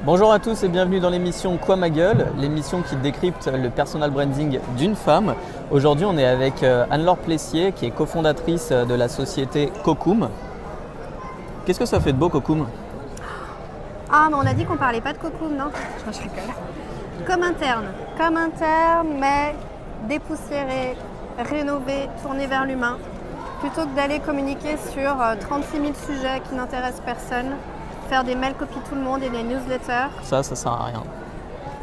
Bonjour à tous et bienvenue dans l'émission Quoi ma gueule, l'émission qui décrypte le personal branding d'une femme. Aujourd'hui, on est avec Anne-Laure Plessier, qui est cofondatrice de la société Cocoum. Qu'est-ce que ça fait de beau, Cocoum ? Ah, mais on a dit qu'on parlait pas de Cocoum, non ? Je rigole. Comme interne, mais dépoussiéré, rénové, tourné vers l'humain. Plutôt que d'aller communiquer sur 36 000 sujets qui n'intéressent personne, faire des mails copie tout le monde et des newsletters. Ça sert à rien.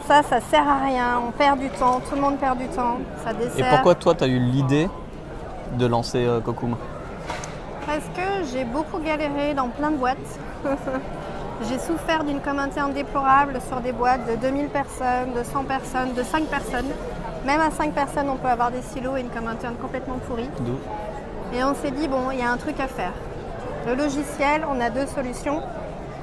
Ça sert à rien, on perd du temps, tout le monde perd du temps, ça dessert. Et pourquoi toi, tu as eu l'idée de lancer Cocoum ? Parce que j'ai beaucoup galéré dans plein de boîtes. J'ai souffert d'une com interne déplorable sur des boîtes de 2000 personnes, de 100 personnes, de 5 personnes. Même à 5 personnes, on peut avoir des silos et une com interne complètement pourrie. D'où ? Et on s'est dit, bon, il y a un truc à faire. Le logiciel, on a deux solutions.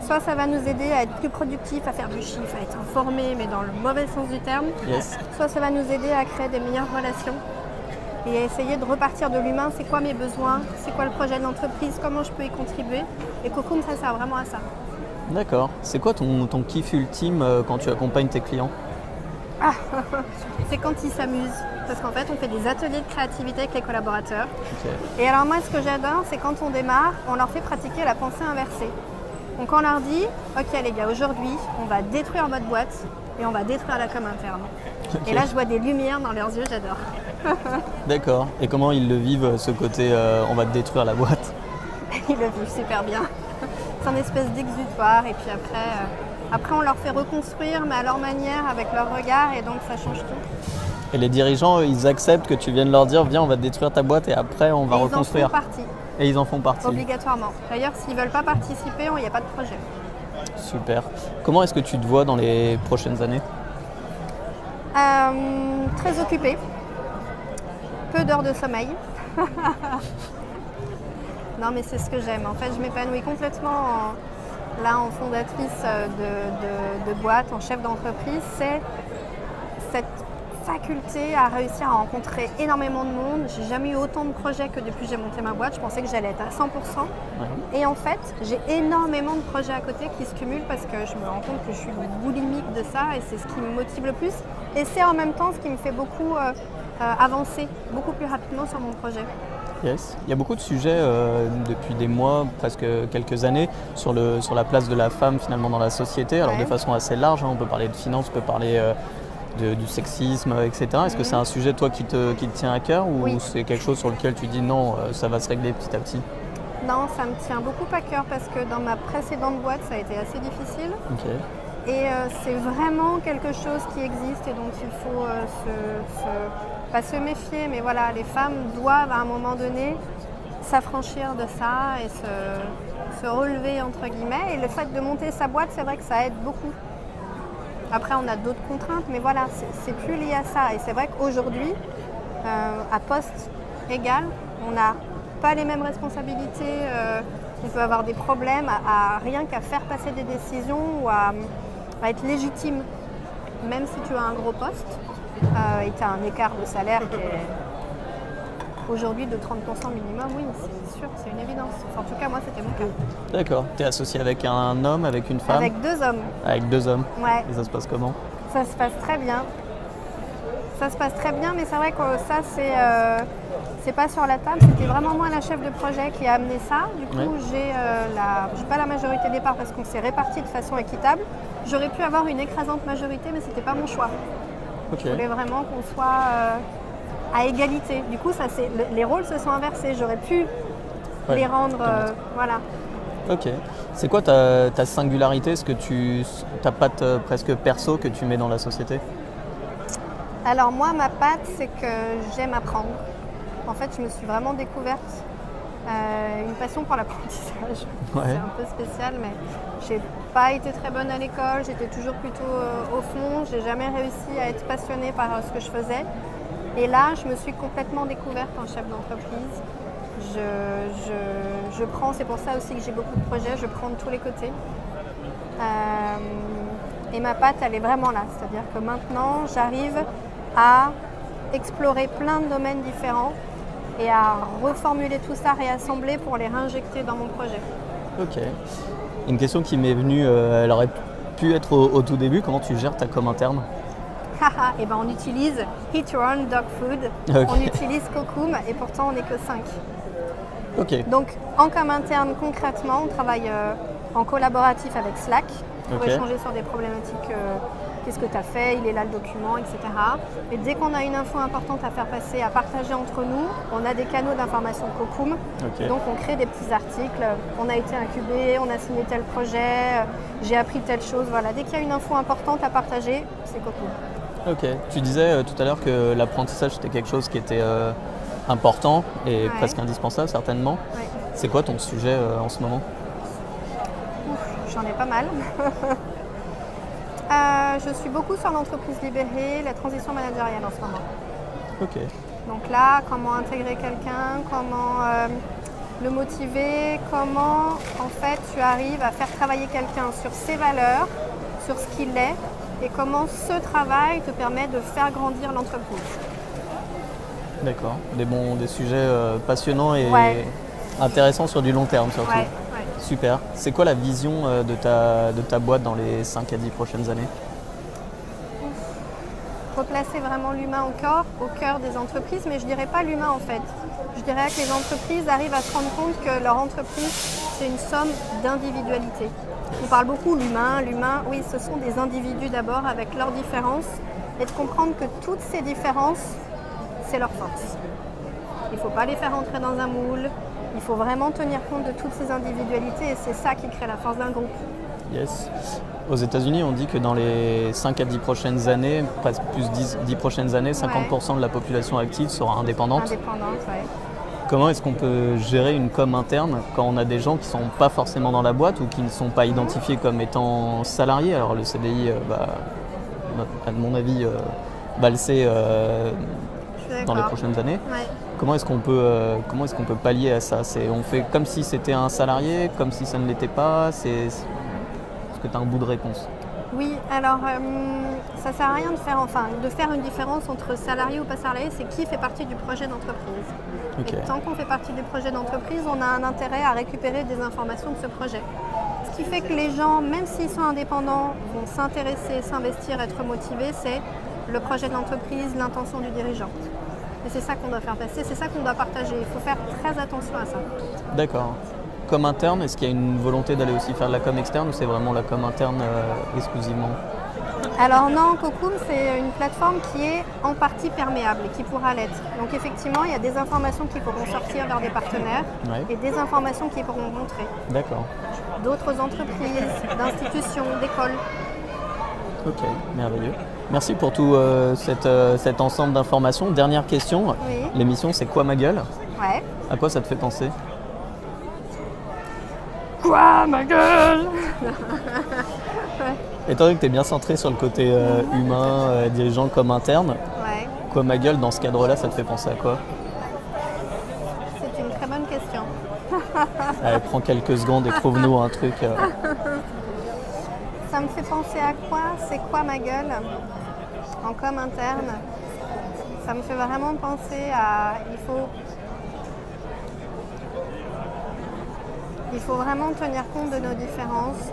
Soit ça va nous aider à être plus productifs, à faire du chiffre, à être informés, mais dans le mauvais sens du terme. Yes. Soit ça va nous aider à créer des meilleures relations et à essayer de repartir de l'humain. C'est quoi mes besoins ? C'est quoi le projet de l'entreprise ? Comment je peux y contribuer ? Et Cocoum, ça sert vraiment à ça. D'accord. C'est quoi ton kiff ultime quand tu accompagnes tes clients ? C'est quand ils s'amusent. Parce qu'en fait, on fait des ateliers de créativité avec les collaborateurs. Ok. Et alors moi, ce que j'adore, c'est quand on démarre, on leur fait pratiquer la pensée inversée. Donc on leur dit, ok les gars, aujourd'hui, on va détruire votre boîte et on va détruire la com interne. Okay. Et là, je vois des lumières dans leurs yeux, j'adore. D'accord. Et comment ils le vivent, ce côté on va détruire la boîte ? Ils le vivent super bien. C'est une espèce d'exutoire et puis après on leur fait reconstruire, mais à leur manière, avec leur regard, et donc ça change tout. Et les dirigeants, ils acceptent que tu viennes leur dire, viens, on va détruire ta boîte et après on va et reconstruire. Ils en font partie. Et ils en font partie. Obligatoirement. D'ailleurs, s'ils ne veulent pas participer, il n'y a pas de projet. Super. Comment est-ce que tu te vois dans les prochaines années ? Très occupée. Peu d'heures de sommeil. Non, mais c'est ce que j'aime. En fait, je m'épanouis complètement en fondatrice de boîte, en chef d'entreprise. C'est cette faculté à réussir à rencontrer énormément de monde. J'ai jamais eu autant de projets que depuis que j'ai monté ma boîte. Je pensais que j'allais être à 100%. Et en fait, j'ai énormément de projets à côté qui se cumulent parce que je me rends compte que je suis boulimique de ça et c'est ce qui me motive le plus. Et c'est en même temps ce qui me fait beaucoup avancer beaucoup plus rapidement sur mon projet. Yes. Il y a beaucoup de sujets depuis des mois, presque quelques années, sur la place de la femme finalement dans la société. Alors de façon assez large, on peut parler de finance, on peut parler du sexisme, etc. Est-ce que c'est un sujet toi qui te tient à cœur ou c'est quelque chose sur lequel tu dis non, ça va se régler petit à petit ? Non, ça me tient beaucoup à cœur parce que dans ma précédente boîte, ça a été assez difficile. Okay. Et c'est vraiment quelque chose qui existe et dont il faut pas se méfier, mais voilà, les femmes doivent à un moment donné s'affranchir de ça et se relever entre guillemets. Et le fait de monter sa boîte, c'est vrai que ça aide beaucoup. Après, on a d'autres contraintes, mais voilà, c'est plus lié à ça. Et c'est vrai qu'aujourd'hui, à poste égal, on n'a pas les mêmes responsabilités. On peut avoir des problèmes à rien qu'à faire passer des décisions ou à être légitime, même si tu as un gros poste et tu as un écart de salaire qui est aujourd'hui de 30% minimum, oui, c'est sûr, c'est une évidence. Enfin, en tout cas, moi, c'était mon cas. D'accord. Tu es associé avec un homme, avec une femme ? Avec 2 hommes. Avec 2 hommes ? Ouais. Et ça se passe comment ? Ça se passe très bien. Ça se passe très bien, mais c'est vrai que ça, c'est pas sur la table. C'était vraiment moi, la chef de projet, qui a amené ça. Du coup, j'ai pas la majorité des parts parce qu'on s'est répartis de façon équitable. J'aurais pu avoir une écrasante majorité, mais c'était pas mon choix. Okay. Je voulais vraiment qu'on soit à égalité. Du coup, les rôles se sont inversés. J'aurais pu les rendre... voilà. Ok. C'est quoi ta singularité, ta patte presque perso que tu mets dans la société ? Alors moi, ma patte, c'est que j'aime apprendre. En fait, je me suis vraiment découverte une passion pour l'apprentissage. Ouais. C'est un peu spécial, mais j'ai pas été très bonne à l'école. J'étais toujours plutôt au fond. J'ai jamais réussi à être passionnée par ce que je faisais. Et là, je me suis complètement découverte en chef d'entreprise. Je prends, c'est pour ça aussi que j'ai beaucoup de projets, je prends de tous les côtés. Et ma patte, elle est vraiment là. C'est-à-dire que maintenant, j'arrive à explorer plein de domaines différents et à reformuler tout ça, réassembler pour les réinjecter dans mon projet. Ok. Une question qui m'est venue, elle aurait pu être au tout début, comment tu gères ta com interne? Et ben on utilise Eat Your Own Dog Food, on utilise Cocoom et pourtant on n'est que 5. Ok. Donc en com interne concrètement, on travaille en collaboratif avec Slack pour échanger sur des problématiques, qu'est-ce que tu as fait, il est là le document, etc. Et dès qu'on a une info importante à faire passer, à partager entre nous, on a des canaux d'information Cocoom. Donc on crée des petits articles, on a été incubé, on a signé tel projet, j'ai appris telle chose, voilà. Dès qu'il y a une info importante à partager, c'est Cocoom. Ok, tu disais tout à l'heure que l'apprentissage c'était quelque chose qui était important et presque indispensable certainement. Ouais. C'est quoi ton sujet en ce moment? J'en ai pas mal. Je suis beaucoup sur l'entreprise libérée, la transition managériale en ce moment. Ok. Donc là, comment intégrer quelqu'un, comment le motiver, comment en fait tu arrives à faire travailler quelqu'un sur ses valeurs, sur ce qu'il est, et comment ce travail te permet de faire grandir l'entreprise. D'accord. Des sujets passionnants et intéressants sur du long terme surtout. Ouais. Super. C'est quoi la vision de ta boîte dans les 5 à 10 prochaines années? Replacer vraiment l'humain au cœur des entreprises, mais je dirais pas l'humain en fait. Je dirais que les entreprises arrivent à se rendre compte que leur entreprise, c'est une somme d'individualités. On parle beaucoup l'humain, oui, ce sont des individus d'abord avec leurs différences, et de comprendre que toutes ces différences, c'est leur force. Il ne faut pas les faire entrer dans un moule, il faut vraiment tenir compte de toutes ces individualités et c'est ça qui crée la force d'un groupe. Yes. Aux États-Unis, on dit que dans les 5 à 10 prochaines années, presque plus 10 prochaines années, 50% de la population active sera indépendante. Comment est-ce qu'on peut gérer une com interne quand on a des gens qui ne sont pas forcément dans la boîte ou qui ne sont pas identifiés comme étant salariés? Alors le CDI, à mon avis, valser dans les prochaines années. Ouais. Comment est-ce qu'on peut pallier à ça? On fait comme si c'était un salarié, comme si ça ne l'était pas. Est-ce que tu as un bout de réponse? Oui, alors ça ne sert à rien de faire une différence entre salarié ou pas salarié, c'est qui fait partie du projet d'entreprise. Okay. Et tant qu'on fait partie du projet d'entreprise, on a un intérêt à récupérer des informations de ce projet. Ce qui fait que les gens, même s'ils sont indépendants, vont s'intéresser, s'investir, être motivés, c'est le projet de l'entreprise, l'intention du dirigeant. Et c'est ça qu'on doit faire passer, c'est ça qu'on doit partager. Il faut faire très attention à ça. D'accord. Com interne, est-ce qu'il y a une volonté d'aller aussi faire de la com externe ou c'est vraiment la com interne exclusivement? Alors non, Cocoom, c'est une plateforme qui est en partie perméable et qui pourra l'être. Donc effectivement, il y a des informations qui pourront sortir vers des partenaires et des informations qui pourront montrer. D'accord. D'autres entreprises, d'institutions, d'écoles. Ok, merveilleux. Merci pour tout cet ensemble d'informations. Dernière question, l'émission c'est Quoi ma gueule? Ouais. À quoi ça te fait penser? Quoi ma gueule? Étant donné que tu es bien centré sur le côté humain, dirigeant comme interne, Quoi ma gueule dans ce cadre-là, ça te fait penser à quoi? C'est une très bonne question. Allez, prends quelques secondes et trouve-nous un truc. Ça me fait penser à quoi? C'est quoi ma gueule? En com interne, ça me fait vraiment penser à... Il faut vraiment tenir compte de nos différences,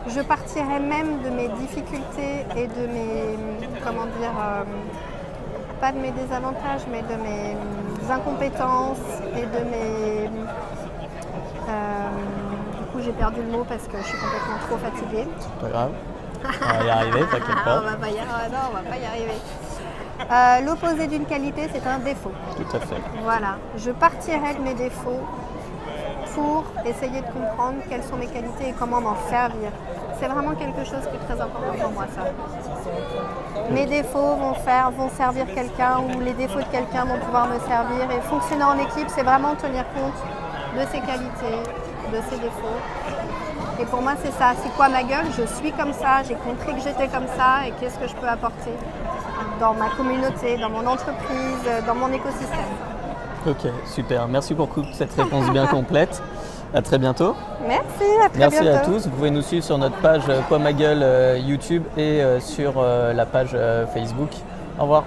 je partirais même de mes difficultés et de mes, pas de mes désavantages, mais de mes incompétences et de mes... du coup, j'ai perdu le mot parce que je suis complètement trop fatiguée. C'est pas grave, on va y arriver, t'inquiète pas. On va pas y arriver. L'opposé d'une qualité, c'est un défaut. Tout à fait. Voilà, je partirais de mes défauts pour essayer de comprendre quelles sont mes qualités et comment m'en servir. C'est vraiment quelque chose qui est très important pour moi, ça. Mes défauts vont servir quelqu'un ou les défauts de quelqu'un vont pouvoir me servir. Et fonctionner en équipe, c'est vraiment tenir compte de ses qualités, de ses défauts. Et pour moi, c'est ça. C'est quoi ma gueule? Je suis comme ça, j'ai compris que j'étais comme ça et qu'est-ce que je peux apporter dans ma communauté, dans mon entreprise, dans mon écosystème. Ok, super. Merci pour cette réponse bien complète. À très bientôt. Merci, à très bientôt. Merci à tous. Vous pouvez nous suivre sur notre page Quoi ma gueule YouTube et sur la page Facebook. Au revoir.